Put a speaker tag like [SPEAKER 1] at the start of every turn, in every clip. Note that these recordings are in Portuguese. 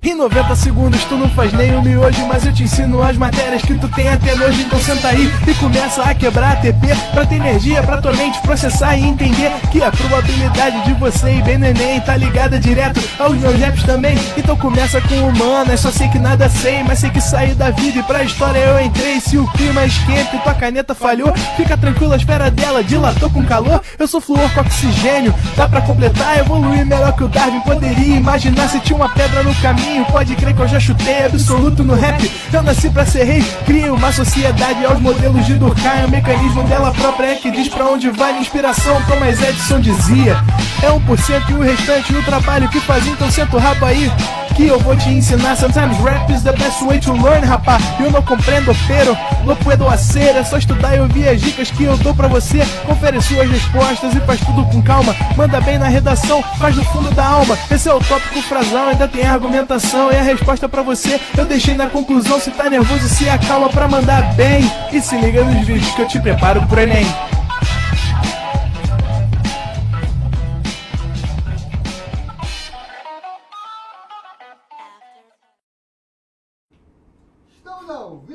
[SPEAKER 1] Em 90 segundos tu não faz nem um miojo, mas eu te ensino as matérias que tu tem até nojo. Então senta aí e começa a quebrar a TP pra ter energia pra tua mente processar e entender que a probabilidade de você ir bem no Enem tá ligada direto aos meus raps também. Então começa com humanas, só sei que nada sei, mas sei que saí da vida e pra história eu entrei. Se o clima esquenta e tua caneta falhou, fica tranquilo, a esfera dela dilatou com calor. Eu sou flúor com oxigênio, dá pra completar, evoluir melhor que o Darwin poderia imaginar. Se tinha uma pedra no caminho, pode crer que eu já chutei absoluto no rap. Eu nasci pra ser rei, cria uma sociedade aos modelos de Durkheim. O mecanismo dela própria é que diz pra onde vai a inspiração. Thomas Edison dizia, é 1% e o restante o trabalho que faz. Então senta o rabo aí que eu vou te ensinar. Sometimes rap is the best way to learn, rapá. Eu não compreendo, pero não puedo hacer. É só estudar e ouvir as dicas que eu dou pra você. Confere suas respostas e faz tudo com calma. Manda bem na redação, faz do fundo da alma. Esse é o tópico frasal, ainda tem argumentação. E a resposta pra você eu deixei na conclusão. Se tá nervoso, se acalma pra mandar bem. E se liga nos vídeos que eu te preparo pro Enem.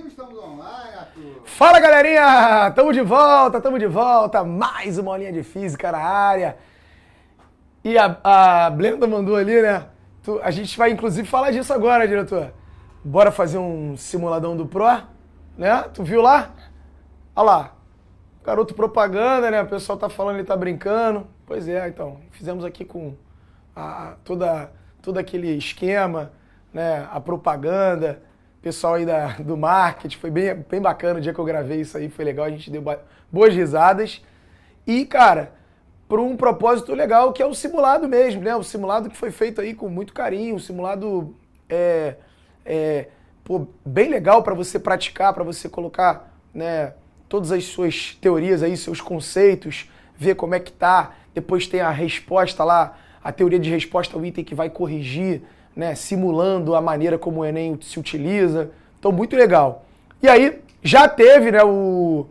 [SPEAKER 2] Estamos online, Arthur.
[SPEAKER 1] Fala, galerinha! Tamo de volta. Mais uma aulinha de física na área. E a Blenda mandou ali, né? A gente vai inclusive falar disso agora, diretor. Bora fazer um simuladão do Pro, né? Tu viu lá? Olha lá. Garoto propaganda, né? O pessoal tá falando, ele tá brincando. Pois é, então. Fizemos aqui com todo aquele esquema, né? A propaganda. Pessoal aí do marketing, foi bem bacana o dia que eu gravei isso aí, foi legal, a gente deu boas risadas. E, cara, por um propósito legal, que é o simulado mesmo, né? O simulado que foi feito aí com muito carinho, um simulado bem legal para você praticar, para você colocar, né, todas as suas teorias aí, seus conceitos, ver como é que tá. Depois tem a resposta lá, a teoria de resposta ao item que vai corrigir, né, simulando a maneira como o Enem se utiliza. Então, muito legal. E aí, já teve, né, o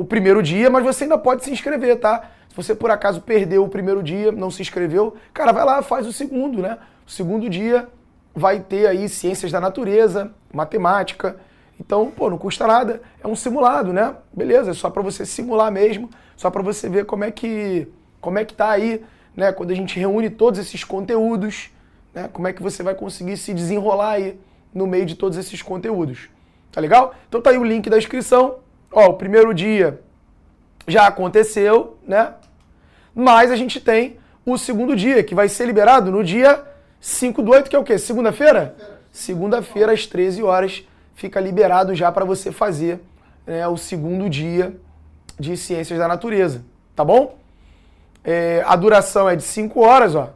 [SPEAKER 1] primeiro dia, mas você ainda pode se inscrever, tá? Se você, por acaso, perdeu o primeiro dia, não se inscreveu, cara, vai lá, faz o segundo, né? O segundo dia vai ter aí ciências da natureza, matemática. Então, pô, não custa nada. É um simulado, né? Beleza, é só para você simular mesmo, só para você ver como é que tá aí, né? Quando a gente reúne todos esses conteúdos, né? Como é que você vai conseguir se desenrolar aí no meio de todos esses conteúdos. Tá legal? Então tá aí o link da inscrição. Ó, o primeiro dia já aconteceu, né? Mas a gente tem o segundo dia, que vai ser liberado no dia 5/8, que é o quê? Segunda-feira? Segunda-feira, às 13 horas, fica liberado já para você fazer, né, o segundo dia de Ciências da Natureza. Tá bom? A duração é de 5 horas, ó.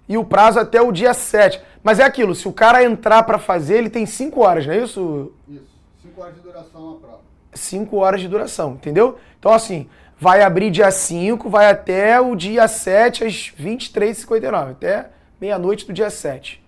[SPEAKER 1] E o prazo até o dia 7. Mas é aquilo, se o cara entrar para fazer, ele tem 5 horas, não é isso?
[SPEAKER 2] Isso, 5 horas de duração a prova.
[SPEAKER 1] 5 horas de duração, entendeu? Então assim, vai abrir dia 5, vai até o dia 7 às 23h59, até meia-noite do dia 7,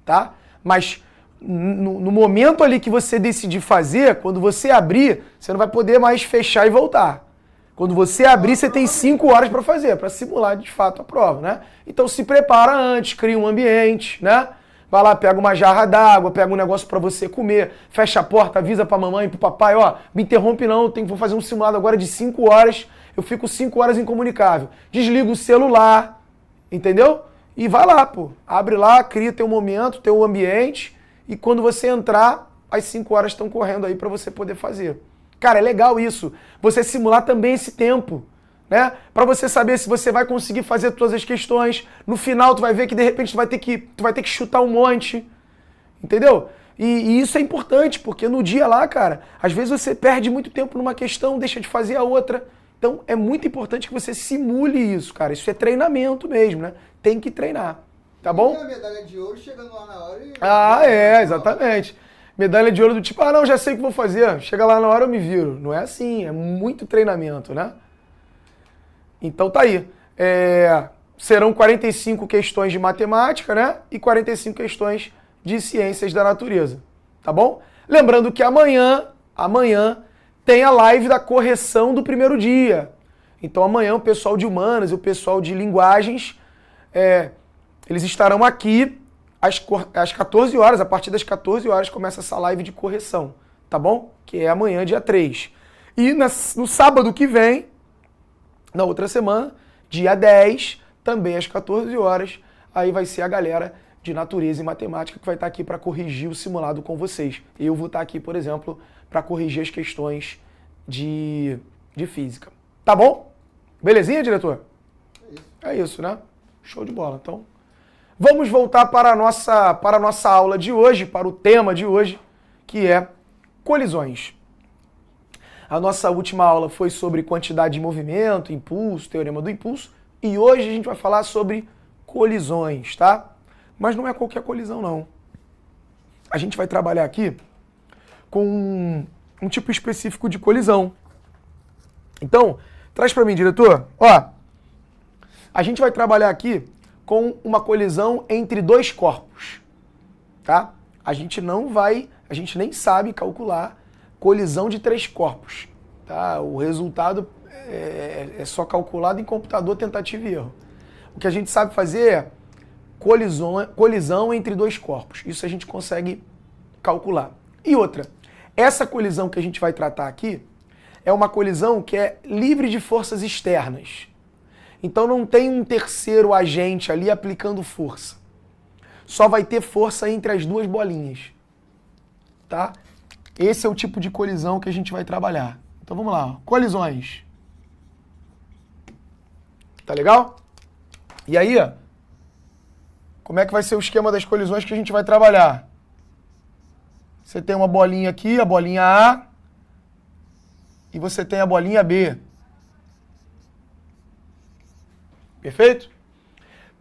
[SPEAKER 1] tá? Mas no momento ali que você decidir fazer, quando você abrir, você não vai poder mais fechar e voltar. Quando você abrir, você tem 5 horas para fazer, para simular de fato a prova, né? Então se prepara antes, cria um ambiente, né? Vai lá, pega uma jarra d'água, pega um negócio para você comer, fecha a porta, avisa pra mamãe, pro papai, ó, me interrompe não, vou fazer um simulado agora de 5 horas, eu fico 5 horas incomunicável. Desliga o celular, entendeu? E vai lá, pô, abre lá, cria teu momento, teu ambiente, e quando você entrar, as 5 horas estão correndo aí para você poder fazer. Cara, é legal isso. Você simular também esse tempo, né? Para você saber se você vai conseguir fazer todas as questões. No final, tu vai ver que de repente tu vai ter que chutar um monte, entendeu? E isso é importante, porque no dia lá, cara, às vezes você perde muito tempo numa questão, deixa de fazer a outra. Então é muito importante que você simule isso, cara. Isso é treinamento mesmo, né? Tem que treinar, tá bom?
[SPEAKER 2] E a medalha de ouro chegando lá na hora
[SPEAKER 1] e... exatamente. Medalha de ouro do tipo, não, já sei o que vou fazer. Chega lá na hora eu me viro. Não é assim, é muito treinamento, né? Então tá aí. Serão 45 questões de matemática, né? E 45 questões de ciências da natureza, tá bom? Lembrando que amanhã tem a live da correção do primeiro dia. Então amanhã o pessoal de humanas e o pessoal de linguagens, eles estarão aqui às 14 horas, a partir das 14 horas começa essa live de correção, tá bom? Que é amanhã, dia 3. E no sábado que vem, na outra semana, dia 10, também às 14 horas, aí vai ser a galera de natureza e matemática que vai estar aqui para corrigir o simulado com vocês. Eu vou estar aqui, por exemplo, para corrigir as questões de física. Tá bom? Belezinha, diretor? É isso, né? Show de bola. Então, vamos voltar para a nossa aula de hoje, para o tema de hoje, que é colisões. A nossa última aula foi sobre quantidade de movimento, impulso, teorema do impulso, e hoje a gente vai falar sobre colisões, tá? Mas não é qualquer colisão, não. A gente vai trabalhar aqui com um tipo específico de colisão. Então, traz para mim, diretor. Ó, a gente vai trabalhar aqui com uma colisão entre dois corpos, tá? A gente nem sabe calcular colisão de três corpos, tá? O resultado é só calculado em computador, tentativa e erro. O que a gente sabe fazer é colisão entre dois corpos. Isso a gente consegue calcular. E outra, essa colisão que a gente vai tratar aqui é uma colisão que é livre de forças externas. Então não tem um terceiro agente ali aplicando força. Só vai ter força entre as duas bolinhas, tá? Esse é o tipo de colisão que a gente vai trabalhar. Então vamos lá, ó. Colisões. Tá legal? E aí, ó, como é que vai ser o esquema das colisões que a gente vai trabalhar? Você tem uma bolinha aqui, a bolinha A, e você tem a bolinha B. Perfeito?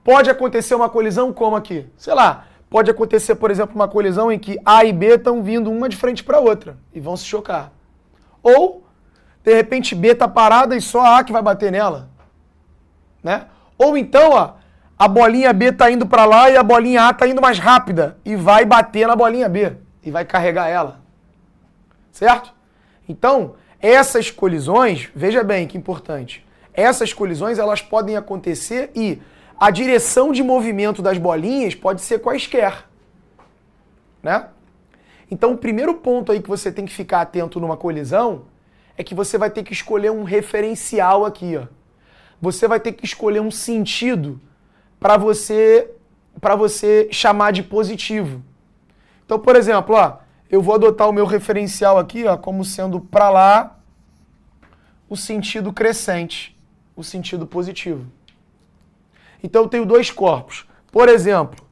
[SPEAKER 1] Pode acontecer uma colisão como aqui? Sei lá, pode acontecer, por exemplo, uma colisão em que A e B estão vindo uma de frente para a outra e vão se chocar. Ou, de repente, B está parada e só a A que vai bater nela. Né? Ou então, ó, a bolinha B está indo para lá e a bolinha A está indo mais rápida e vai bater na bolinha B e vai carregar ela. Certo? Então, essas colisões, veja bem que importante, essas colisões elas podem acontecer e a direção de movimento das bolinhas pode ser quaisquer. Né? Então, o primeiro ponto aí que você tem que ficar atento numa colisão é que você vai ter que escolher um referencial aqui, ó. Você vai ter que escolher um sentido para você chamar de positivo. Então, por exemplo, ó, eu vou adotar o meu referencial aqui, ó, como sendo para lá o sentido crescente, o sentido positivo. Então eu tenho dois corpos. Por exemplo,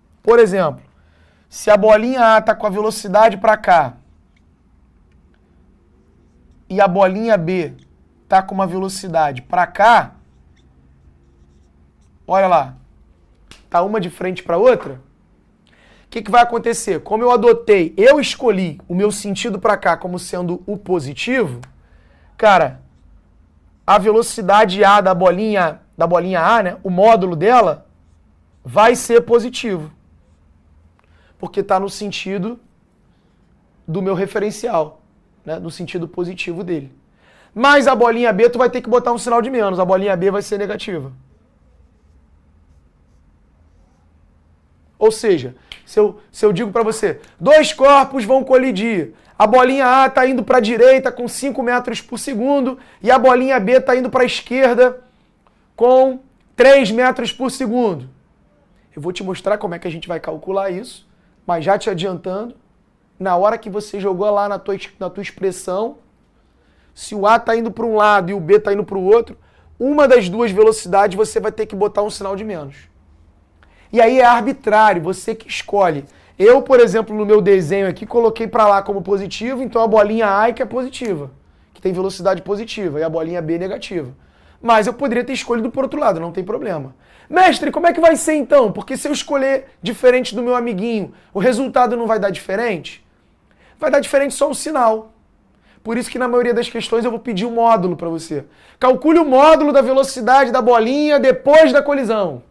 [SPEAKER 1] se a bolinha A está com a velocidade para cá e a bolinha B está com uma velocidade para cá, olha lá, tá uma de frente para outra, o que vai acontecer? Como eu escolhi o meu sentido para cá como sendo o positivo, cara, a velocidade A da bolinha A, né, o módulo dela, vai ser positivo. Porque está no sentido do meu referencial, né, no sentido positivo dele. Mas a bolinha B, tu vai ter que botar um sinal de menos, a bolinha B vai ser negativa. Ou seja, se eu digo para você, dois corpos vão colidir, a bolinha A está indo para a direita com 5 metros por segundo e a bolinha B está indo para a esquerda com 3 metros por segundo. Eu vou te mostrar como é que a gente vai calcular isso, mas já te adiantando, na hora que você jogou lá na tua expressão, se o A está indo para um lado e o B está indo para o outro, uma das duas velocidades você vai ter que botar um sinal de menos. E aí é arbitrário, você que escolhe. Eu, por exemplo, no meu desenho aqui, coloquei para lá como positivo, então a bolinha A que é positiva, que tem velocidade positiva, e a bolinha B negativa. Mas eu poderia ter escolhido por outro lado, não tem problema. Mestre, como é que vai ser então? Porque se eu escolher diferente do meu amiguinho, o resultado não vai dar diferente? Vai dar diferente só um sinal. Por isso que na maioria das questões eu vou pedir um módulo para você. Calcule o módulo da velocidade da bolinha depois da colisão.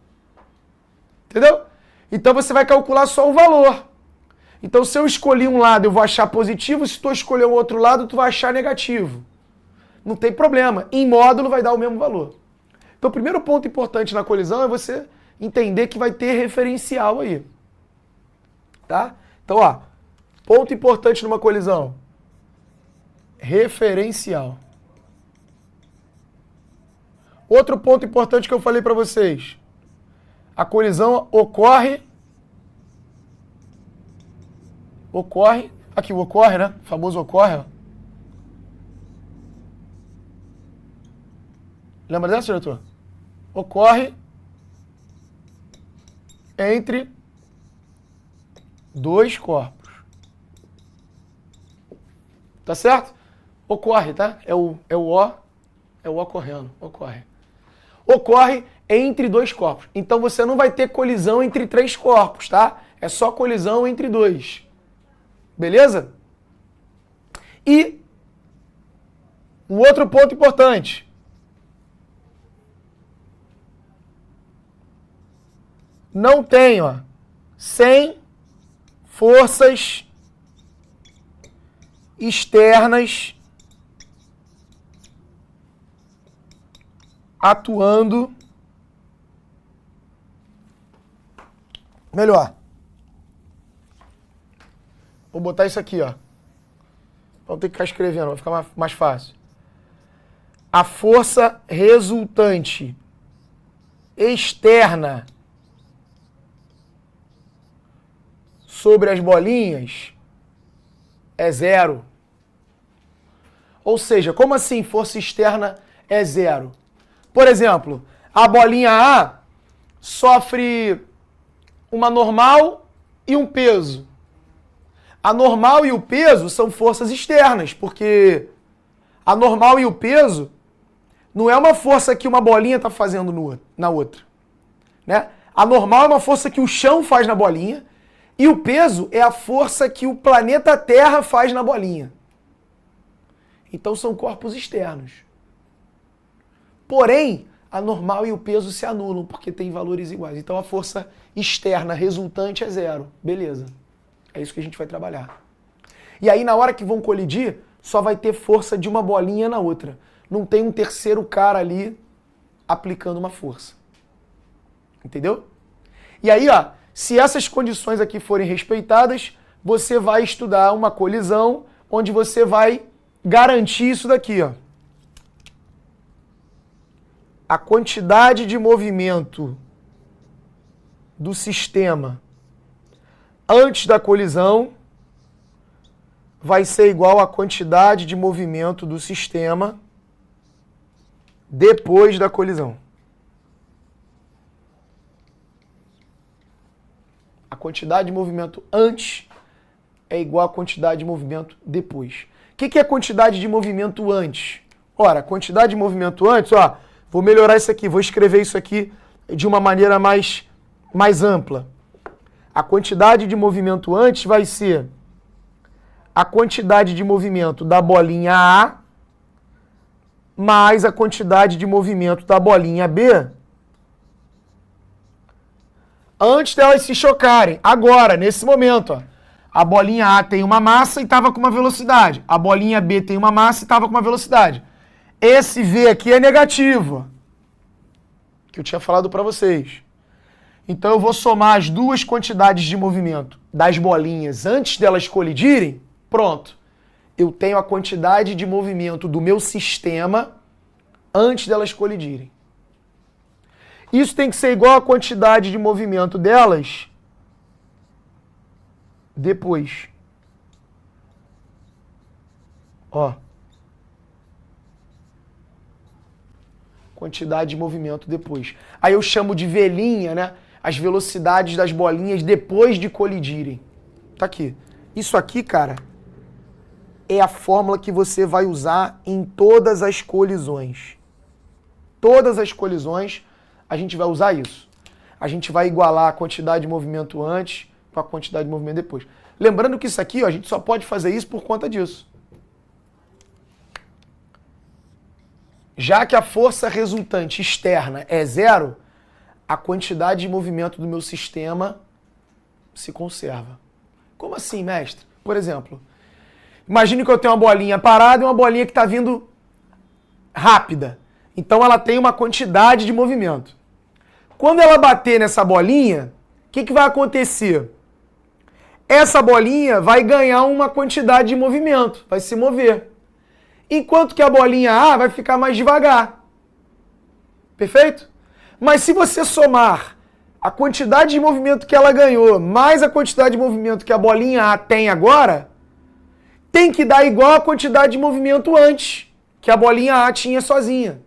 [SPEAKER 1] Entendeu? Então você vai calcular só o valor. Então se eu escolhi um lado eu vou achar positivo, se tu escolher o outro lado tu vai achar negativo. não tem problema. Em módulo vai dar o mesmo valor. Então o primeiro ponto importante na colisão é você entender que vai ter referencial aí. Tá? Então, ó, ponto importante numa colisão. Referencial. Outro ponto importante que eu falei para vocês. A colisão ocorre, aqui o ocorre, né? O famoso ocorre, ó. Lembra dessa, diretor? Ocorre entre dois corpos. Tá certo? Ocorre, tá? É o ocorrendo, ocorre. Ocorre entre dois corpos. Então você não vai ter colisão entre três corpos, tá? É só colisão entre dois. Beleza? E um outro ponto importante. Não tem, ó, sem forças externas atuando. Melhor. Vou botar isso aqui, ó. Vou ter que ficar escrevendo, vai ficar mais fácil. A força resultante externa sobre as bolinhas é zero. Ou seja, como assim força externa é zero? Por exemplo, a bolinha A sofre uma normal e um peso. A normal e o peso são forças externas, porque a normal e o peso não é uma força que uma bolinha está fazendo na outra. Né? A normal é uma força que o chão faz na bolinha e o peso é a força que o planeta Terra faz na bolinha. Então são corpos externos. Porém, a normal e o peso se anulam, porque tem valores iguais. Então a força externa resultante é zero. Beleza. É isso que a gente vai trabalhar. E aí na hora que vão colidir, só vai ter força de uma bolinha na outra. Não tem um terceiro cara ali aplicando uma força. Entendeu? E aí, ó, se essas condições aqui forem respeitadas, você vai estudar uma colisão onde você vai garantir isso daqui, ó. A quantidade de movimento do sistema antes da colisão vai ser igual à quantidade de movimento do sistema depois da colisão. A quantidade de movimento antes é igual à quantidade de movimento depois. O que é a quantidade de movimento antes? Ora, a quantidade de movimento antes, ó, vou melhorar isso aqui, vou escrever isso aqui de uma maneira mais ampla. A quantidade de movimento antes vai ser a quantidade de movimento da bolinha A mais a quantidade de movimento da bolinha B antes delas se chocarem. Agora, nesse momento, ó, a bolinha A tem uma massa e estava com uma velocidade. A bolinha B tem uma massa e estava com uma velocidade. Esse V aqui é negativo, que eu tinha falado para vocês. Então eu vou somar as duas quantidades de movimento das bolinhas antes delas colidirem. Pronto. Eu tenho a quantidade de movimento do meu sistema antes delas colidirem. Isso tem que ser igual à quantidade de movimento delas depois. Ó. Quantidade de movimento depois. Aí eu chamo de velinha, né? As velocidades das bolinhas depois de colidirem. Tá aqui. Isso aqui, cara, é a fórmula que você vai usar em todas as colisões. Todas as colisões a gente vai usar isso. A gente vai igualar a quantidade de movimento antes com a quantidade de movimento depois. Lembrando que isso aqui, ó, a gente só pode fazer isso por conta disso. Já que a força resultante externa é zero, a quantidade de movimento do meu sistema se conserva. Como assim, mestre? Por exemplo, imagine que eu tenho uma bolinha parada e uma bolinha que está vindo rápida. Então ela tem uma quantidade de movimento. Quando ela bater nessa bolinha, o que vai acontecer? Essa bolinha vai ganhar uma quantidade de movimento, vai se mover. Enquanto que a bolinha A vai ficar mais devagar. Perfeito? Mas se você somar a quantidade de movimento que ela ganhou, mais a quantidade de movimento que a bolinha A tem agora, tem que dar igual a quantidade de movimento antes, que a bolinha A tinha sozinha.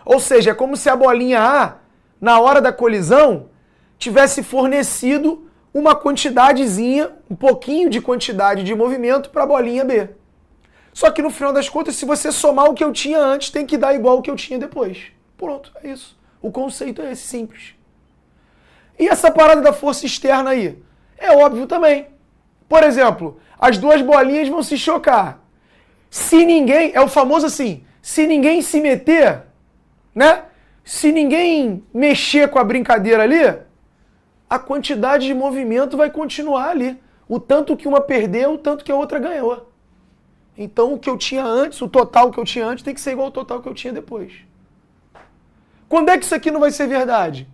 [SPEAKER 1] Ou seja, é como se a bolinha A, na hora da colisão, tivesse fornecido uma quantidadezinha, um pouquinho de quantidade de movimento para a bolinha B. Só que no final das contas, se você somar o que eu tinha antes, tem que dar igual o que eu tinha depois. Pronto, é isso. O conceito é esse, simples. E essa parada da força externa aí? É óbvio também. Por exemplo, as duas bolinhas vão se chocar. Se ninguém, é o famoso assim, se ninguém se meter, né? Se ninguém mexer com a brincadeira ali, a quantidade de movimento vai continuar ali. O tanto que uma perdeu, o tanto que a outra ganhou. Então o que eu tinha antes, o total que eu tinha antes, tem que ser igual ao total que eu tinha depois. Quando é que isso aqui não vai ser verdade?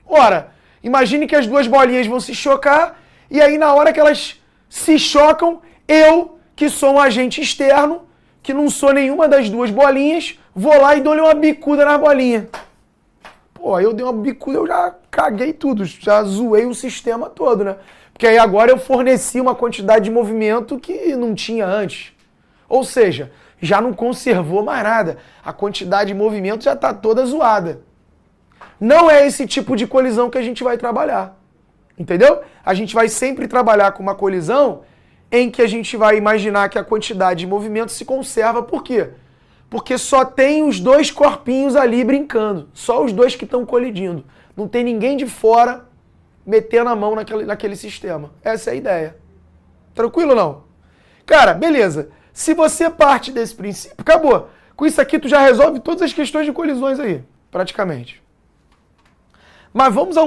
[SPEAKER 1] Ora, imagine que as duas bolinhas vão se chocar, e aí na hora que elas se chocam, eu, que sou um agente externo, que não sou nenhuma das duas bolinhas, vou lá e dou-lhe uma bicuda na bolinha. Pô, aí eu dei uma bicuda, eu já caguei tudo, já zoei o sistema todo, né? Porque aí agora eu forneci uma quantidade de movimento que não tinha antes. Ou seja, já não conservou mais nada. A quantidade de movimento já está toda zoada. Não é esse tipo de colisão que a gente vai trabalhar. Entendeu? A gente vai sempre trabalhar com uma colisão em que a gente vai imaginar que a quantidade de movimento se conserva. Por quê? Porque só tem os dois corpinhos ali brincando. Só os dois que estão colidindo. Não tem ninguém de fora metendo a mão naquele sistema. Essa é a ideia. Tranquilo ou não? Cara, beleza. Se você parte desse princípio, acabou. Com isso aqui tu já resolve todas as questões de colisões aí, praticamente. Mas vamos a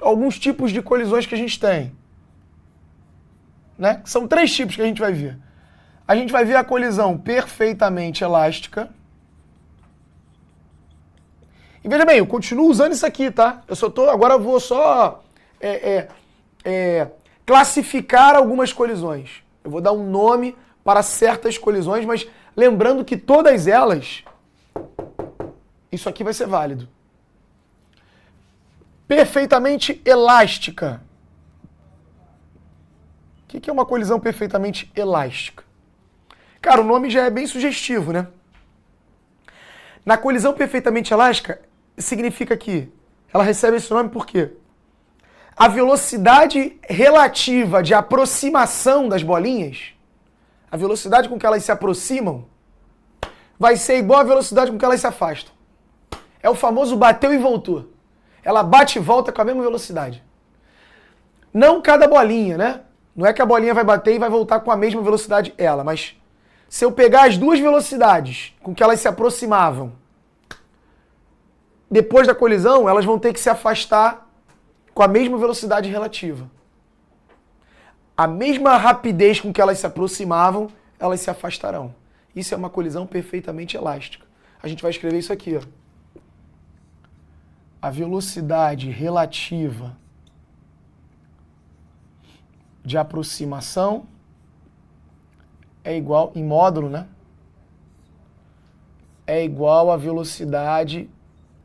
[SPEAKER 1] alguns tipos de colisões que a gente tem. Né? São 3 tipos que a gente vai ver. A gente vai ver a colisão perfeitamente elástica. E veja bem, eu continuo usando isso aqui, tá? Agora eu vou só classificar algumas colisões. Eu vou dar um nome para certas colisões, mas lembrando que todas elas, isso aqui vai ser válido. Perfeitamente elástica. O que é uma colisão perfeitamente elástica? Cara, o nome já é bem sugestivo, né? Na colisão perfeitamente elástica, significa que ela recebe esse nome por quê? A velocidade relativa de aproximação das bolinhas, a velocidade com que elas se aproximam, vai ser igual à velocidade com que elas se afastam. É o famoso bateu e voltou. Ela bate e volta com a mesma velocidade. Não cada bolinha, né? Não é que a bolinha vai bater e vai voltar com a mesma velocidade ela, mas se eu pegar as duas velocidades com que elas se aproximavam, depois da colisão, elas vão ter que se afastar com a mesma velocidade relativa. A mesma rapidez com que elas se aproximavam, elas se afastarão. Isso é uma colisão perfeitamente elástica. A gente vai escrever isso aqui, ó. A velocidade relativa de aproximação é igual, em módulo, né? É igual à velocidade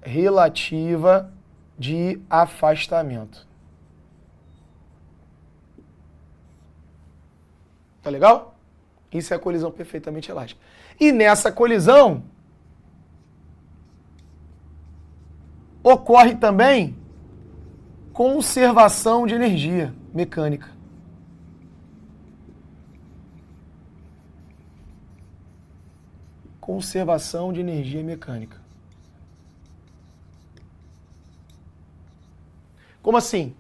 [SPEAKER 1] relativa de afastamento. Tá legal? Isso é a colisão perfeitamente elástica. E nessa colisão ocorre também conservação de energia mecânica. Conservação de energia mecânica. Como assim?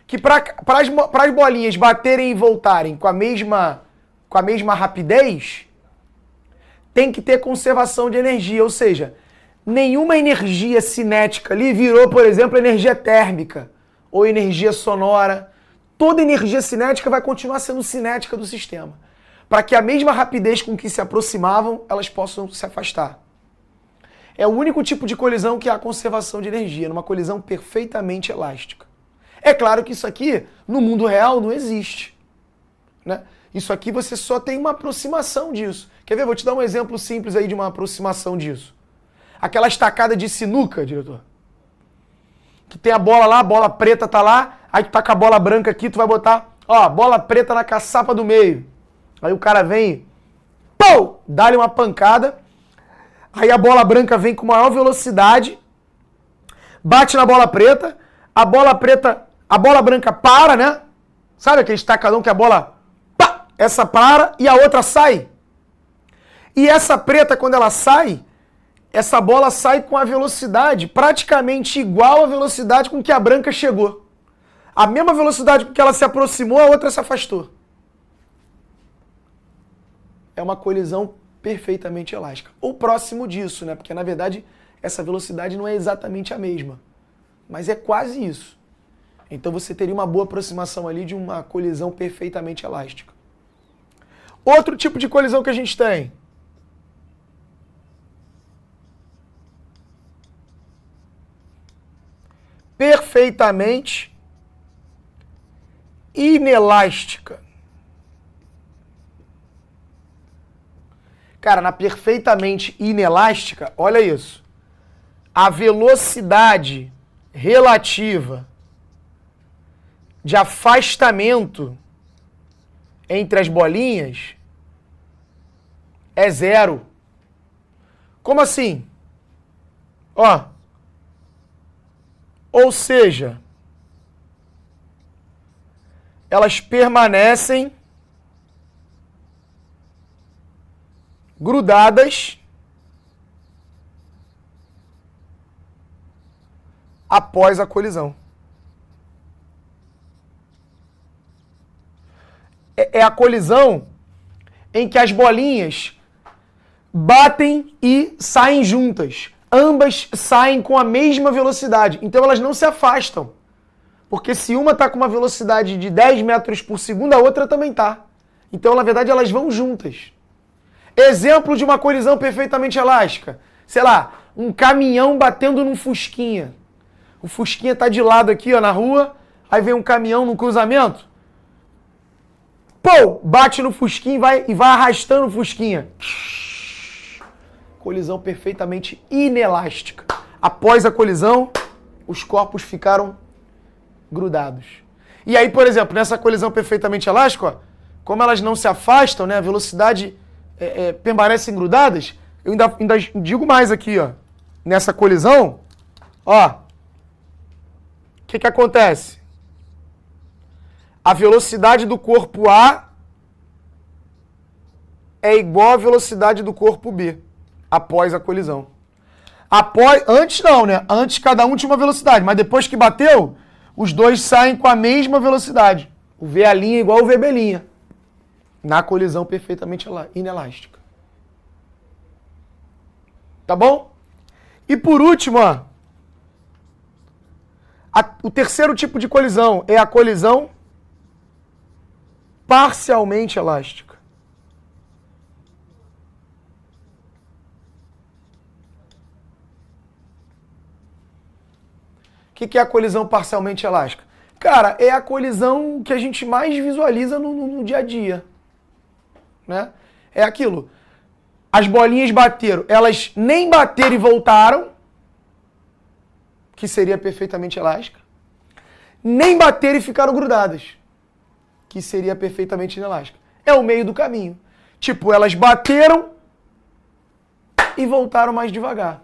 [SPEAKER 1] Que para as bolinhas baterem e voltarem com a mesma rapidez, tem que ter conservação de energia, ou seja, nenhuma energia cinética ali virou, por exemplo, energia térmica ou energia sonora. Toda energia cinética vai continuar sendo cinética do sistema. para que a mesma rapidez com que se aproximavam, elas possam se afastar. É o único tipo de colisão que há conservação de energia, numa colisão perfeitamente elástica. É claro que isso aqui, no mundo real, não existe, né? Isso aqui você só tem uma aproximação disso. Quer ver? Vou te dar um exemplo simples aí de uma aproximação disso. Aquela estacada de sinuca, diretor. Que tem a bola lá, a bola preta tá lá, aí tu tá com a bola branca aqui, tu vai botar, ó, bola preta na caçapa do meio. Aí o cara vem, pô, dá-lhe uma pancada, aí a bola branca vem com maior velocidade, bate na bola preta, a bola branca para, né? Sabe aquele estacadão que a bola, pá, essa para e a outra sai. E essa preta, quando ela sai, essa bola sai com a velocidade praticamente igual à velocidade com que a branca chegou. A mesma velocidade com que ela se aproximou, a outra se afastou. É uma colisão perfeitamente elástica. Ou próximo disso, né? Porque, na verdade, essa velocidade não é exatamente a mesma. Mas é quase isso. Então você teria uma boa aproximação ali de uma colisão perfeitamente elástica. Outro tipo de colisão que a gente tem. Perfeitamente inelástica. Cara, na perfeitamente inelástica, olha isso. A velocidade relativa de afastamento entre as bolinhas é zero. Como assim? Ó. Ou seja, elas permanecem grudadas após a colisão. É a colisão em que as bolinhas batem e saem juntas. Ambas saem com a mesma velocidade. Então elas não se afastam. Porque se uma está com uma velocidade de 10 metros por segundo, a outra também está. Então, na verdade, elas vão juntas. Exemplo de uma colisão perfeitamente elástica. Sei lá, um caminhão batendo num fusquinha. O fusquinha está de lado aqui, ó, na rua. Aí vem um caminhão no cruzamento. Pô! Bate no fusquinha e vai arrastando o fusquinha. Colisão perfeitamente inelástica. Após a colisão, os corpos ficaram grudados. E aí, por exemplo, nessa colisão perfeitamente elástica, ó, como elas não se afastam, né, a velocidade permanecem grudadas, eu ainda digo mais aqui, ó. Nessa colisão, ó, o que acontece? A velocidade do corpo A é igual à velocidade do corpo B. Após a colisão. Antes não, né? Antes cada um tinha uma velocidade, mas depois que bateu, os dois saem com a mesma velocidade. O VA' igual ao VB'. Na colisão perfeitamente inelástica. Tá bom? E por último, ó, o terceiro tipo de colisão é a colisão parcialmente elástica. O que é a colisão parcialmente elástica? Cara, é a colisão que a gente mais visualiza no dia a dia. Né? É aquilo. As bolinhas bateram, elas nem bateram e voltaram, que seria perfeitamente elástica. Nem bateram e ficaram grudadas, que seria perfeitamente inelástica. É o meio do caminho. Tipo, elas bateram e voltaram mais devagar.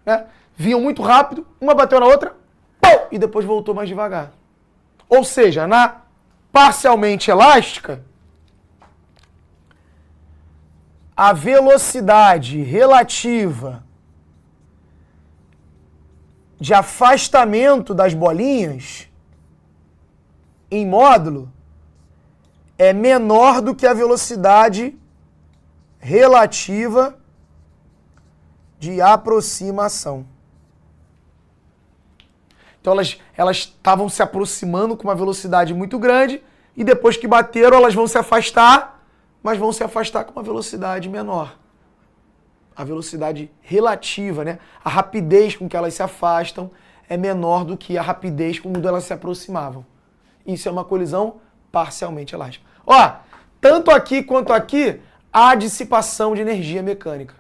[SPEAKER 1] Né? Vinham muito rápido, uma bateu na outra, e depois voltou mais devagar. Ou seja, na parcialmente elástica, a velocidade relativa de afastamento das bolinhas em módulo é menor do que a velocidade relativa de aproximação. Então elas estavam se aproximando com uma velocidade muito grande e depois que bateram elas vão se afastar mas vão se afastar com uma velocidade menor. A velocidade relativa, né? A rapidez com que elas se afastam é menor do que a rapidez com que elas se aproximavam. Isso é uma colisão parcialmente elástica. Ó, tanto aqui quanto aqui, há dissipação de energia mecânica.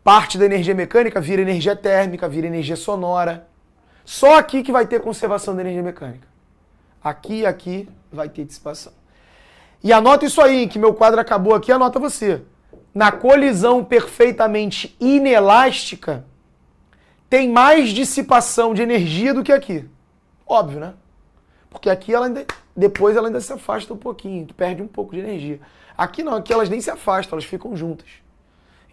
[SPEAKER 1] Parte da energia mecânica vira energia térmica, vira energia sonora. Só aqui que vai ter conservação da energia mecânica. Aqui e aqui vai ter dissipação. E anota isso aí, que meu quadro acabou aqui, anota você. Na colisão perfeitamente inelástica, tem mais dissipação de energia do que aqui. Óbvio, né? Porque aqui depois ela ainda se afasta um pouquinho, tu perde um pouco de energia. Aqui não, aqui elas nem se afastam, elas ficam juntas.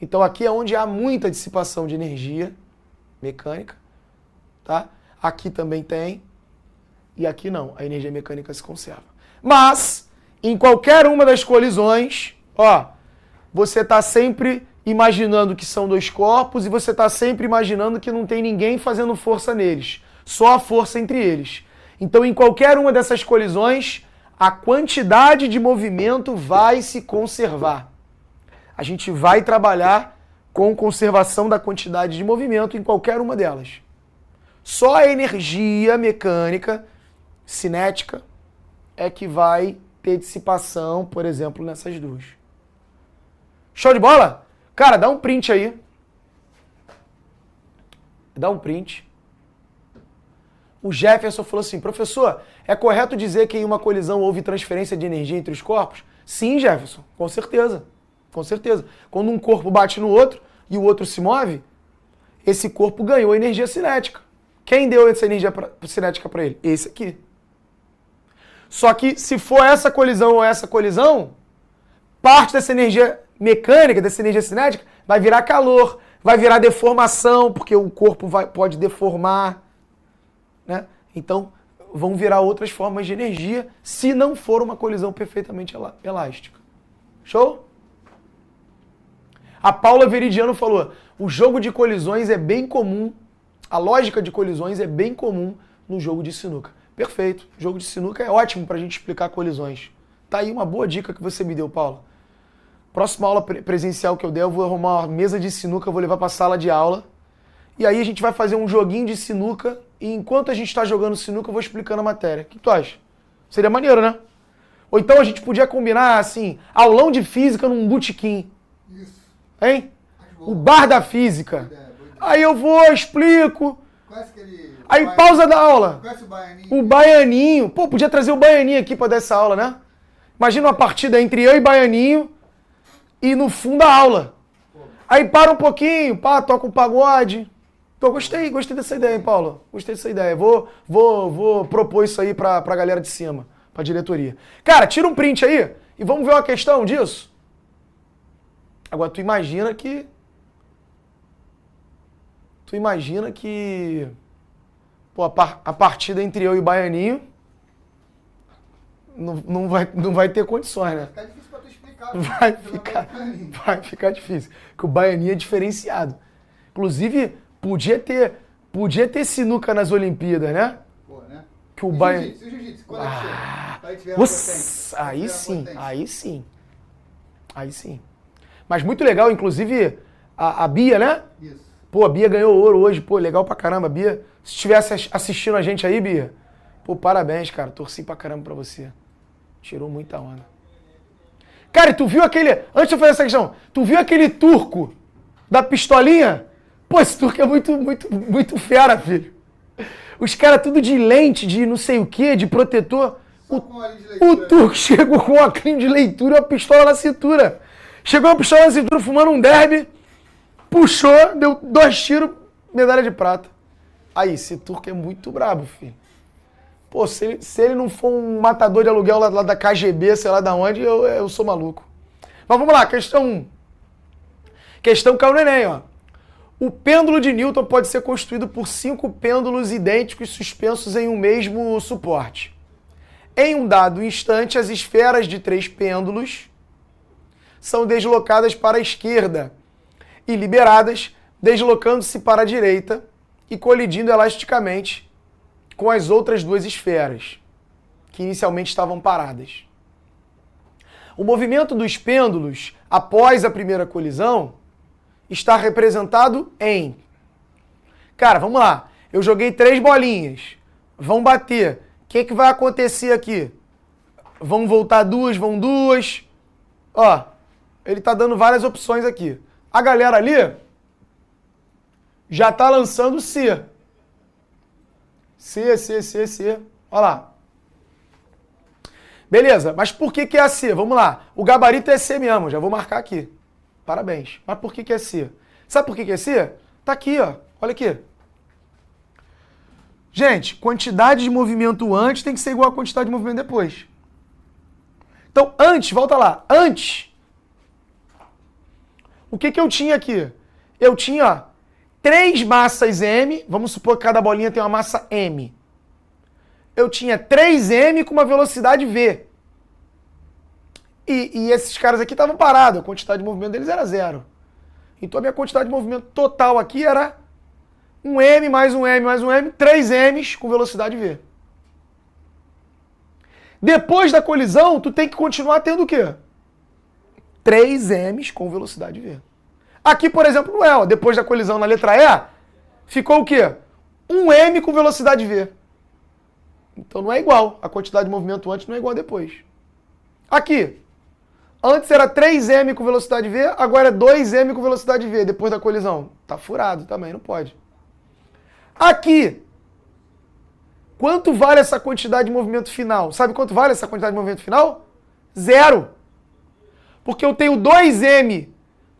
[SPEAKER 1] Então aqui é onde há muita dissipação de energia mecânica, tá? Aqui também tem, e aqui não, a energia mecânica se conserva. Mas, em qualquer uma das colisões, ó, você está sempre imaginando que são dois corpos e você está sempre imaginando que não tem ninguém fazendo força neles, só a força entre eles. Então, em qualquer uma dessas colisões, a quantidade de movimento vai se conservar. A gente vai trabalhar com conservação da quantidade de movimento em qualquer uma delas. Só a energia mecânica, cinética, é que vai ter dissipação, por exemplo, nessas duas. Show de bola? Cara, dá um print aí. Dá um print. O Jefferson falou assim, professor, é correto dizer que em uma colisão houve transferência de energia entre os corpos? Sim, Jefferson, com certeza. Com certeza. Quando um corpo bate no outro e o outro se move, esse corpo ganhou energia cinética. Quem deu essa energia cinética para ele? Esse aqui. Só que se for essa colisão ou essa colisão, parte dessa energia mecânica, dessa energia cinética, vai virar calor, vai virar deformação, porque o corpo pode deformar, né? Então, vão virar outras formas de energia se não for uma colisão perfeitamente elástica. Show? A Paula Veridiano falou, o jogo de colisões é bem comum, a lógica de colisões é bem comum no jogo de sinuca. Perfeito. O jogo de sinuca é ótimo para a gente explicar colisões. Tá aí uma boa dica que você me deu, Paula. Próxima aula presencial que eu der, eu vou arrumar uma mesa de sinuca, vou levar para a sala de aula. E aí a gente vai fazer um joguinho de sinuca e enquanto a gente está jogando sinuca, eu vou explicando a matéria. O que tu acha? Seria maneiro, né? Ou então a gente podia combinar, assim, aulão de física num botequim.
[SPEAKER 2] Isso.
[SPEAKER 1] Hein? O bar da física.
[SPEAKER 2] Boa ideia.
[SPEAKER 1] Aí eu vou, explico.
[SPEAKER 2] Conhece aquele...
[SPEAKER 1] Aí pausa da aula.
[SPEAKER 2] Conhece o Baianinho?
[SPEAKER 1] O Baianinho. Pô, podia trazer o Baianinho aqui pra dar essa aula, né? Imagina uma partida entre eu e Baianinho e no fundo da aula. Aí para um pouquinho, pá, toca um pagode. Pô, gostei dessa ideia, hein, Paulo? Gostei dessa ideia. Vou propor isso aí pra galera de cima, pra diretoria. Cara, tira um print aí e vamos ver uma questão disso. Agora, tu imagina que... Pô, a partida entre eu e o Baianinho não vai ter condições, né?
[SPEAKER 2] Fica difícil pra tu explicar.
[SPEAKER 1] Vai ficar difícil. Porque o Baianinho é diferenciado. Inclusive, podia ter sinuca nas Olimpíadas, né?
[SPEAKER 2] Pô, né?
[SPEAKER 1] Que o
[SPEAKER 2] E
[SPEAKER 1] Baianinho...
[SPEAKER 2] jiu-jitsu, quando é que chega? Aí tiver a
[SPEAKER 1] Nossa,
[SPEAKER 2] potência.
[SPEAKER 1] aí sim. Mas muito legal, inclusive, a Bia, né?
[SPEAKER 2] Isso.
[SPEAKER 1] Pô, a Bia ganhou ouro hoje, pô, legal pra caramba. Bia, se estivesse assistindo a gente aí, Bia, pô, parabéns, cara. Torci pra caramba pra você. Tirou muita onda. Cara, e tu viu aquele... Antes de eu fazer essa questão, tu viu aquele turco da pistolinha? Pô, esse turco é muito fera, filho. Os caras tudo de lente, de não sei o quê, de protetor.
[SPEAKER 2] Só com a linha de leitura,
[SPEAKER 1] O turco chegou com uma crime de leitura e uma pistola na cintura. Chegou a pistola na cintura, fumando um derby, puxou, deu 2 tiros, medalha de prata. Aí, esse turco é muito brabo, filho. Pô, se ele não for um matador de aluguel lá da KGB, sei lá da onde, eu sou maluco. Mas vamos lá, questão 1. Questão caiu no Enem, ó. O pêndulo de Newton pode ser constituído por 5 pêndulos idênticos suspensos em um mesmo suporte. Em um dado instante, as esferas de 3 pêndulos são deslocadas para a esquerda e liberadas, deslocando-se para a direita e colidindo elasticamente com as outras 2 esferas, que inicialmente estavam paradas. O movimento dos pêndulos após a primeira colisão está representado em... Cara, vamos lá. Eu joguei 3 bolinhas. Vão bater. O que vai acontecer aqui? Vão voltar 2, vão 2. Ó, ele tá dando várias opções aqui. A galera ali já tá lançando C. C. Ó lá. Beleza, mas por que é a C? Vamos lá. O gabarito é C mesmo, já vou marcar aqui. Parabéns. Mas por que é C? Sabe por que é C? Tá aqui, ó. Olha aqui. Gente, quantidade de movimento antes tem que ser igual a quantidade de movimento depois. Então, antes, volta lá. Antes, o que eu tinha aqui? Eu tinha, ó, 3 massas M. Vamos supor que cada bolinha tem uma massa M. Eu tinha 3M com uma velocidade V. E esses caras aqui estavam parados. A quantidade de movimento deles era 0. Então, a minha quantidade de movimento total aqui era 1M mais 1M mais 1M, 3M's com velocidade V. Depois da colisão, tu tem que continuar tendo o quê? 3M's com velocidade V. Aqui, por exemplo, não é. Ó. Depois da colisão na letra E, ficou o quê? 1M com velocidade V. Então não é igual. A quantidade de movimento antes não é igual a depois. Aqui. Antes era 3M com velocidade V, agora é 2M com velocidade V, depois da colisão. Tá furado também, não pode. Aqui. Quanto vale essa quantidade de movimento final? Sabe quanto vale essa quantidade de movimento final? 0. Porque eu tenho 2M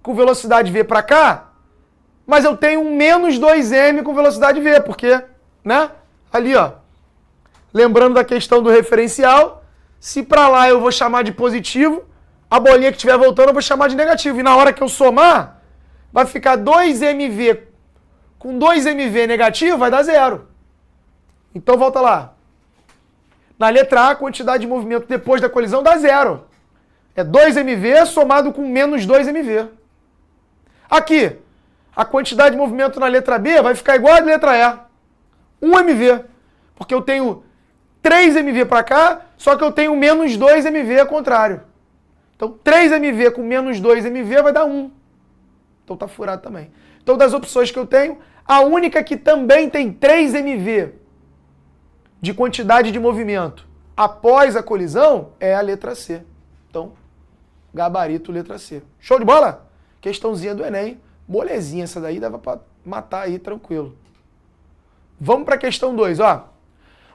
[SPEAKER 1] com velocidade V para cá, mas eu tenho um menos 2M com velocidade V, porque, né? Ali, ó. Lembrando da questão do referencial, se para lá eu vou chamar de positivo, a bolinha que estiver voltando eu vou chamar de negativo. E na hora que eu somar, vai ficar 2MV com 2MV negativo, vai dar 0. Então volta lá. Na letra A, a quantidade de movimento depois da colisão dá 0. É 2MV somado com menos 2MV. Aqui, a quantidade de movimento na letra B vai ficar igual a da letra E. 1MV. Porque eu tenho 3MV para cá, só que eu tenho menos 2MV ao contrário. Então, 3MV com menos 2MV vai dar 1. Então tá furado também. Então, das opções que eu tenho, a única que também tem 3MV de quantidade de movimento após a colisão é a letra C. Então, gabarito letra C. Show de bola? Questãozinha do Enem. Molezinha essa daí, dava para matar aí tranquilo. Vamos para a questão 2, ó.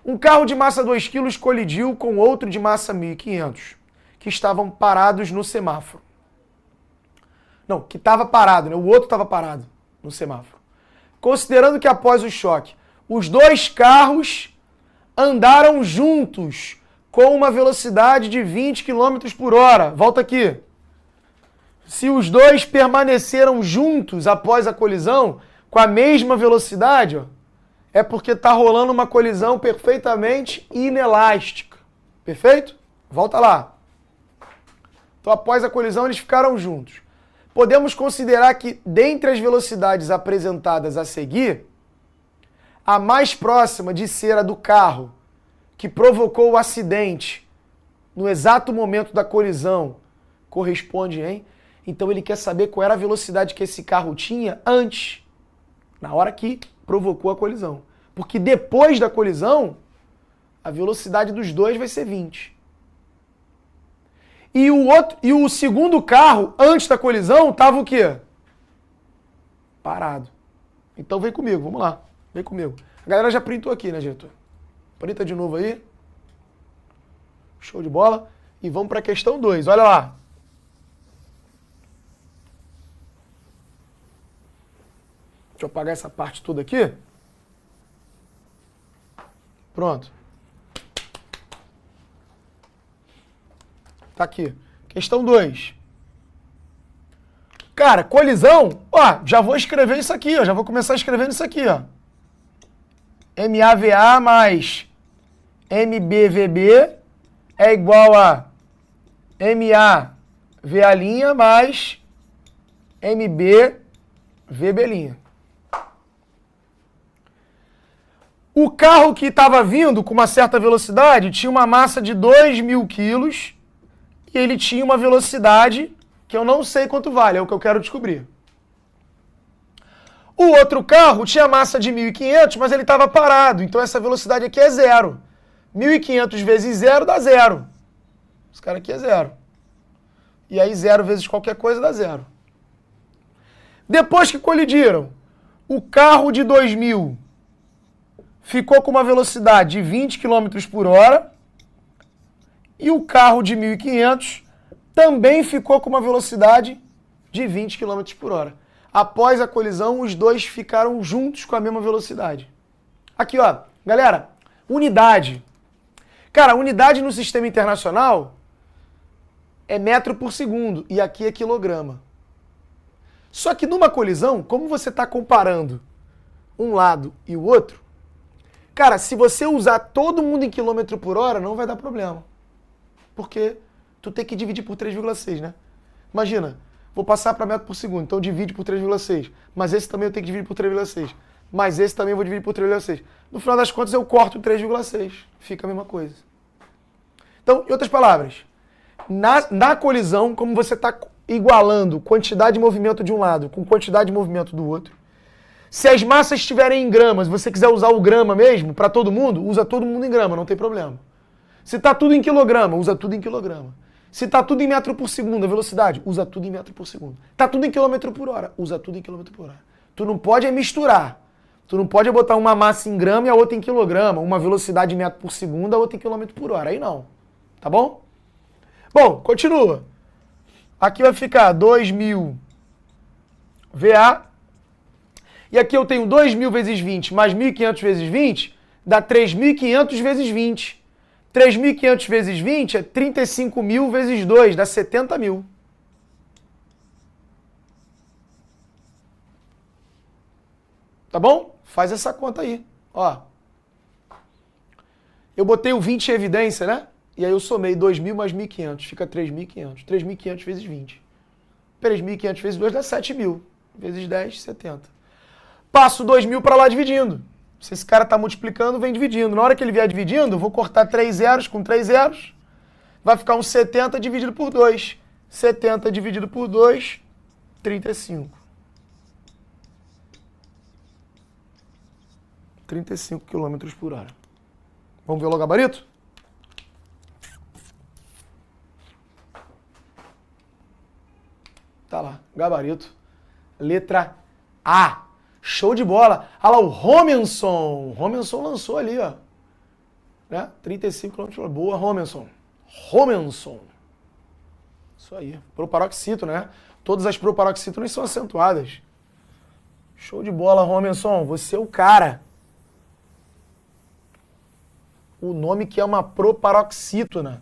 [SPEAKER 1] Um carro de massa 2 kg colidiu com outro de massa 1.500, que estavam parados no semáforo. Não, que estava parado, né? O outro estava parado no semáforo. Considerando que após o choque, os 2 carros andaram juntos com uma velocidade de 20 km por hora. Volta aqui. Se os 2 permaneceram juntos após a colisão, com a mesma velocidade, ó, é porque está rolando uma colisão perfeitamente inelástica. Perfeito? Volta lá. Então, após a colisão, eles ficaram juntos. Podemos considerar que, dentre as velocidades apresentadas a seguir, a mais próxima de ser a do carro que provocou o acidente no exato momento da colisão corresponde em... Então, ele quer saber qual era a velocidade que esse carro tinha antes, na hora que provocou a colisão. Porque depois da colisão, a velocidade dos 2 vai ser 20. E o segundo carro, antes da colisão, estava o quê? Parado. Então vem comigo, vamos lá. Vem comigo. A galera já printou aqui, né, diretor? Printa de novo aí. Show de bola. E vamos para a questão 2. Olha lá. Deixa eu apagar essa parte toda aqui. Pronto. Tá aqui. Questão 2. Cara, colisão. Ó, já vou escrever isso aqui, ó. Já vou começar escrevendo isso aqui, ó. MAVA mais MBVB é igual a MAVA' mais MBVB'. O carro que estava vindo com uma certa velocidade tinha uma massa de 2.000 quilos e ele tinha uma velocidade que eu não sei quanto vale, é o que eu quero descobrir. O outro carro tinha massa de 1.500, mas ele estava parado, então essa velocidade aqui é zero. 1.500 vezes zero dá zero. Esse cara aqui é zero. E aí zero vezes qualquer coisa dá zero. Depois que colidiram, o carro de 2.000 ficou com uma velocidade de 20 km por hora e o carro de 1.500 também ficou com uma velocidade de 20 km por hora. Após a colisão, os dois ficaram juntos com a mesma velocidade. Aqui, ó, galera, unidade. Cara, unidade no sistema internacional é metro por segundo e aqui é quilograma. Só que numa colisão, como você está comparando um lado e o outro, cara, se você usar todo mundo em quilômetro por hora, não vai dar problema. Porque tu tem que dividir por 3,6, né? Imagina, vou passar para metro por segundo, então divide por 3,6. Mas esse também eu tenho que dividir por 3,6. Mas esse também eu vou dividir por 3,6. No final das contas eu corto 3,6. Fica a mesma coisa. Então, em outras palavras, na colisão, como você está igualando quantidade de movimento de um lado com quantidade de movimento do outro, se as massas estiverem em gramas, se você quiser usar o grama mesmo, para todo mundo, usa todo mundo em grama, não tem problema. Se está tudo em quilograma, usa tudo em quilograma. Se está tudo em metro por segundo, a velocidade, usa tudo em metro por segundo. Está tudo em quilômetro por hora, usa tudo em quilômetro por hora. Tu não pode misturar. Tu não pode botar uma massa em grama e a outra em quilograma, uma velocidade em metro por segundo, a outra em quilômetro por hora. Aí não. Tá bom? Bom, continua. Aqui vai ficar 2.000 VA. E aqui eu tenho 2.000 vezes 20 mais 1.500 vezes 20, dá 3.500 vezes 20. 3.500 vezes 20 é 35.000 vezes 2, dá 70.000. Tá bom? Faz essa conta aí. Ó. Eu botei o 20 em evidência, né? E aí eu somei 2.000 mais 1.500, fica 3.500. 3.500 vezes 20. 3.500 vezes 2 dá 7.000. Vezes 10, 70. Passo 2.000 para lá dividindo. Se esse cara está multiplicando, vem dividindo. Na hora que ele vier dividindo, eu vou cortar 3 zeros com 3 zeros. Vai ficar um 70 dividido por 2. 70 dividido por 2, 35. 35 km por hora. Vamos ver o gabarito? Tá lá, gabarito. Letra A. Show de bola. Olha lá o Romenson. Romenson lançou ali, ó. Né? 35 km por hora. Boa, Romenson. Romenson. Isso aí. Proparoxítono, né? Todas as proparoxítonas são acentuadas. Show de bola, Romenson. Você é o cara. O nome que é uma proparoxítona.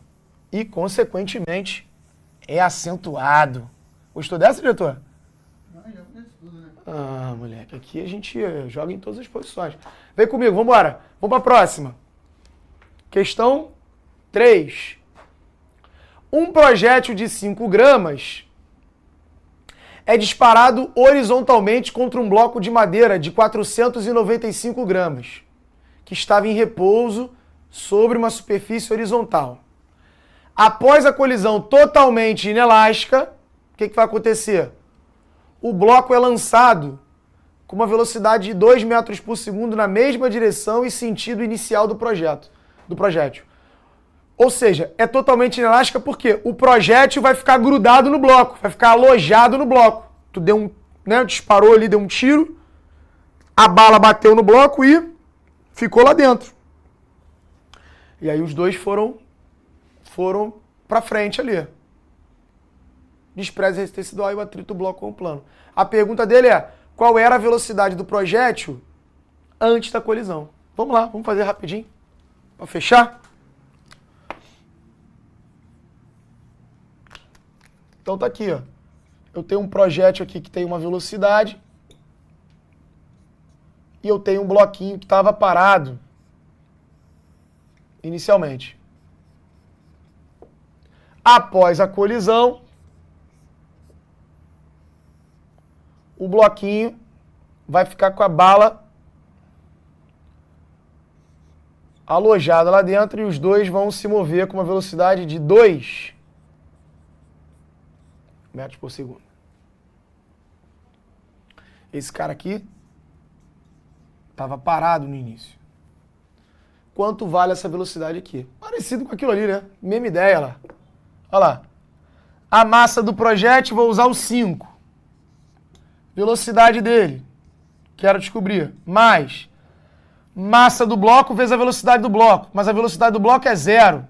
[SPEAKER 1] E, consequentemente, é acentuado. Gostou dessa, diretor?
[SPEAKER 2] Já conheço tudo, né?
[SPEAKER 1] Ah, moleque, aqui a gente joga em todas as posições. Vem comigo, vamos embora. Vamos para a próxima. Questão 3. Um projétil de 5 gramas é disparado horizontalmente contra um bloco de madeira de 495 gramas, que estava em repouso sobre uma superfície horizontal. Após a colisão totalmente inelástica, o que vai acontecer? O bloco é lançado com uma velocidade de 2 metros por segundo na mesma direção e sentido inicial do projétil. Ou seja, é totalmente inelástica porque o projétil vai ficar grudado no bloco, vai ficar alojado no bloco. Tu deu um, né, disparou ali, deu um tiro, a bala bateu no bloco e ficou lá dentro. E aí os dois foram para frente ali. Despreza a resistência do ar e o atrito do bloco com o plano. A pergunta dele é, qual era a velocidade do projétil antes da colisão? Vamos lá, vamos fazer rapidinho, para fechar. Então tá aqui, ó. Eu tenho um projétil aqui que tem uma velocidade e eu tenho um bloquinho que estava parado inicialmente. Após a colisão, o bloquinho vai ficar com a bala alojada lá dentro e os dois vão se mover com uma velocidade de 2 metros por segundo. Esse cara aqui estava parado no início. Quanto vale essa velocidade aqui? Parecido com aquilo ali, né? Mesma ideia lá. Olha lá. A massa do projétil, vou usar o 5. Velocidade dele, quero descobrir. Mais massa do bloco vezes a velocidade do bloco. Mas a velocidade do bloco é 0.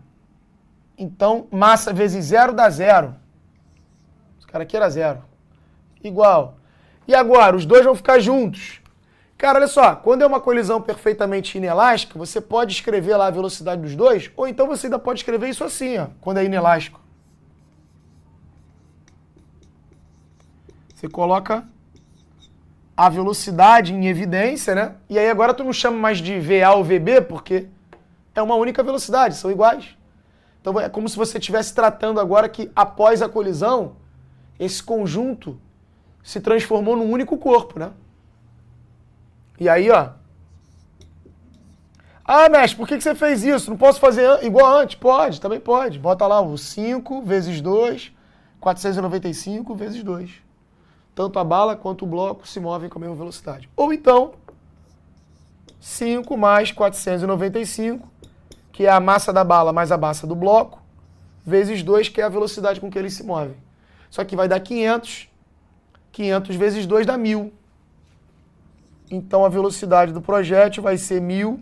[SPEAKER 1] Então, massa vezes 0 dá 0. Esse cara aqui era 0. Igual. E agora, os dois vão ficar juntos. Cara, olha só, quando é uma colisão perfeitamente inelástica, você pode escrever lá a velocidade dos dois, ou então você ainda pode escrever isso assim, ó, quando é inelástico. Você coloca a velocidade em evidência, né? E aí agora tu não chama mais de VA ou VB, porque é uma única velocidade, são iguais. Então é como se você estivesse tratando agora que após a colisão, esse conjunto se transformou num único corpo, né? E aí, ó. Ah, mestre, por que você fez isso? Não posso fazer igual antes? Pode, também pode. Bota lá o 5 vezes 2, 495 vezes 2. Tanto a bala quanto o bloco se movem com a mesma velocidade. Ou então, 5 mais 495, que é a massa da bala mais a massa do bloco, vezes 2, que é a velocidade com que eles se movem. Só que vai dar 500. 500 vezes 2 dá 1000. Então a velocidade do projétil vai ser 1000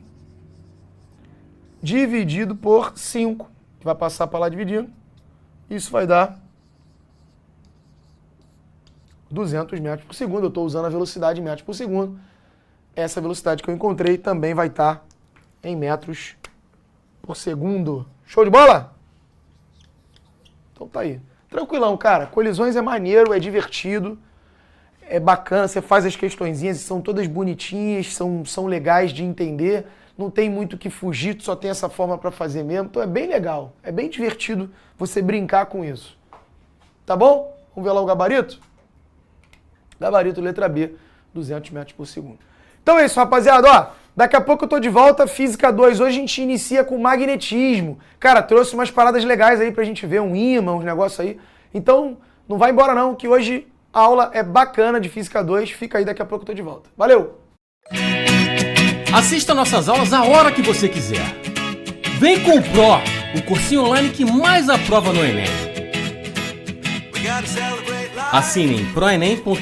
[SPEAKER 1] dividido por 5, que vai passar para lá dividindo. Isso vai dar 200 metros por segundo. Eu estou usando a velocidade em metros por segundo. Essa velocidade que eu encontrei também vai estar em metros por segundo. Show de bola? Então tá aí. Tranquilão, cara. Colisões é maneiro, é divertido. É bacana, você faz as questõezinhas, são todas bonitinhas, são legais de entender, não tem muito o que fugir, só tem essa forma para fazer mesmo, então é bem legal, é bem divertido você brincar com isso. Tá bom? Vamos ver lá o gabarito? Gabarito letra B, 200 metros por segundo. Então é isso, rapaziada, ó, daqui a pouco eu tô de volta, Física 2, hoje a gente inicia com magnetismo. Cara, trouxe umas paradas legais aí pra gente ver, um ímã, uns negócios aí, então não vai embora não, que hoje a aula é bacana de Física 2, fica aí, daqui a pouco eu tô de volta. Valeu!
[SPEAKER 3] Assista nossas aulas a hora que você quiser. Vem com o Pro, o cursinho online que mais aprova no Enem. Assine em proenem.com.br.